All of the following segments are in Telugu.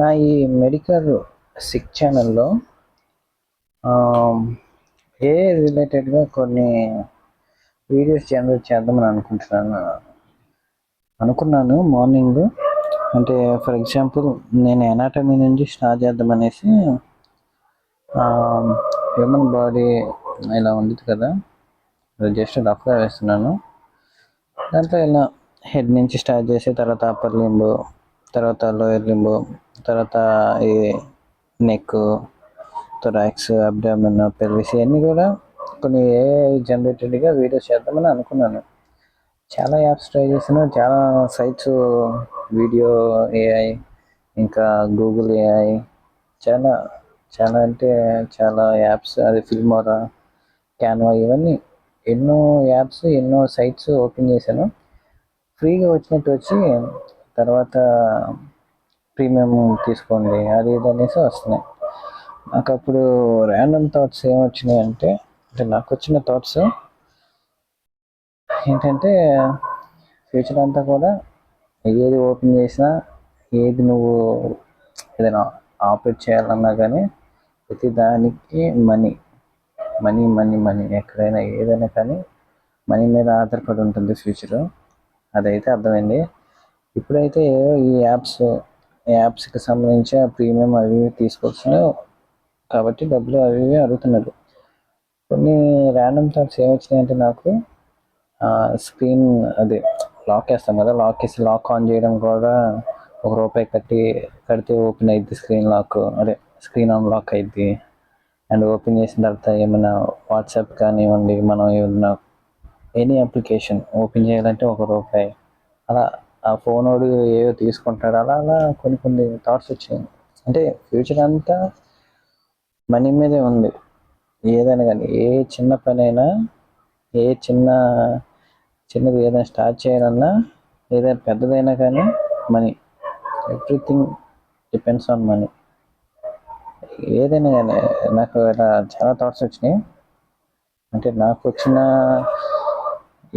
నా ఈ మెడికల్ సిక్ ఛానల్లో ఏఐ రిలేటెడ్గా కొన్ని వీడియోస్ జనరేట్ చేద్దామని అనుకున్నాను మార్నింగ్. అంటే ఫర్ ఎగ్జాంపుల్ నేను ఎనాటమీ నుంచి స్టార్ట్ చేద్దామనేసి, హ్యూమన్ బాడీ ఇలా ఉంది కదా, జస్ట్ రఫ్గా వేస్తున్నాను. దాంట్లో ఇలా హెడ్ నుంచి స్టార్ట్ చేసి తర్వాత అప్పర్ లింబ్, తర్వాత లోయర్ లింబ్, తర్వాత ఈ నెక్, థొరాక్స్, అబ్డామిన్, పెల్విస్ ఇవన్నీ కూడా కొన్ని ఏఐ జనరేటెడ్గా వీడియోస్ చేద్దామని అనుకున్నాను. చాలా యాప్స్ ట్రై చేశాను, చాలా సైట్స్, వీడియో ఏఐ, ఇంకా గూగుల్ ఏఐ, చాలా చాలా అంటే చాలా యాప్స్, అది ఫిల్మోరా, క్యాన్వా, ఇవన్నీ ఎన్నో యాప్స్, ఎన్నో సైట్స్ ఓపెన్ చేశాను. ఫ్రీగా వచ్చినట్టు వచ్చి తర్వాత ప్రీమియం తీసుకోండి అది ఇది అనేసి వస్తున్నాయి. నాకు అప్పుడు ర్యాండమ్ థాట్స్ ఏమొచ్చినాయి అంటే నాకు వచ్చిన థాట్స్ ఏంటంటే, ఫ్యూచర్ అంతా కూడా ఏది ఓపెన్ చేసినా, ఏది నువ్వు ఏదైనా ఆపరేట్ చేయాలన్నా కానీ ప్రతి దానికి మనీ మనీ మనీ మనీ, ఎక్కడైనా ఏదైనా కానీ మనీ మీద ఆధారపడి ఉంటుంది ఫ్యూచర్. అదైతే అర్థమైంది. ఇప్పుడైతే ఈ యాప్స్కి సంబంధించి ప్రీమియం అవి తీసుకొస్తున్నాయి కాబట్టి డబ్బులు అవి అడుగుతున్నారు. కొన్ని ర్యాండమ్ థాట్స్ ఏమొచ్చినాయంటే, నాకు స్క్రీన్ అదే లాక్ వేస్తాం కదా, లాక్ ఆన్ చేయడం కూడా ₹1 కడితే ఓపెన్ అయింది స్క్రీన్ లాక్, అదే స్క్రీన్ అన్లాక్ అయింది. అండ్ ఓపెన్ చేసిన తర్వాత ఏమైనా వాట్సాప్ కానివ్వండి, మనం ఏమన్నా ఎనీ అప్లికేషన్ ఓపెన్ చేయాలంటే ₹1. అలా ఆ ఫోన్ వాడు ఏవో తీసుకుంటాడు. అలా అలా కొన్ని థాట్స్ వచ్చాయి. అంటే ఫ్యూచర్ అంతా మనీ మీదే ఉంది. ఏదైనా కానీ, ఏ చిన్న పని అయినా, ఏ చిన్నది ఏదైనా స్టార్ట్ చేయాలన్నా, ఏదైనా పెద్దదైనా కానీ money. Everything depends on money. ఏదైనా కానీ నాకు ఇలా చాలా థాట్స్ వచ్చినాయి. అంటే నాకు వచ్చిన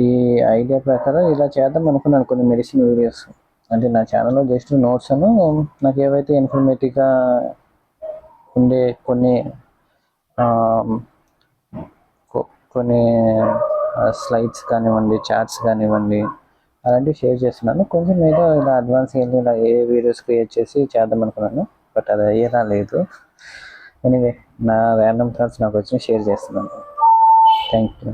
ఈ ఐడియా ప్రకారం ఇలా చేద్దాం అనుకున్నాను కొన్ని మెడిసిన్ వీడియోస్. అంటే నా ఛానల్లో జస్ట్ నోట్స్ నాకు ఏవైతే ఇన్ఫర్మేటివ్గా ఉండే కొన్ని స్లైడ్స్ కానివ్వండి, చార్ట్స్ కానివ్వండి, అలాంటివి షేర్ చేస్తున్నాను. కొంచెం ఏదో ఇలా అడ్వాన్స్ ఇలా ఏ వీడియోస్ క్రియేట్ చేసి చేద్దాం అనుకున్నాను, బట్ అది అయ్యేలా లేదు. ఎనీవే, నా ర్యాండమ్ థాట్స్ నాకు వచ్చి షేర్ చేస్తున్నాను. Thank you.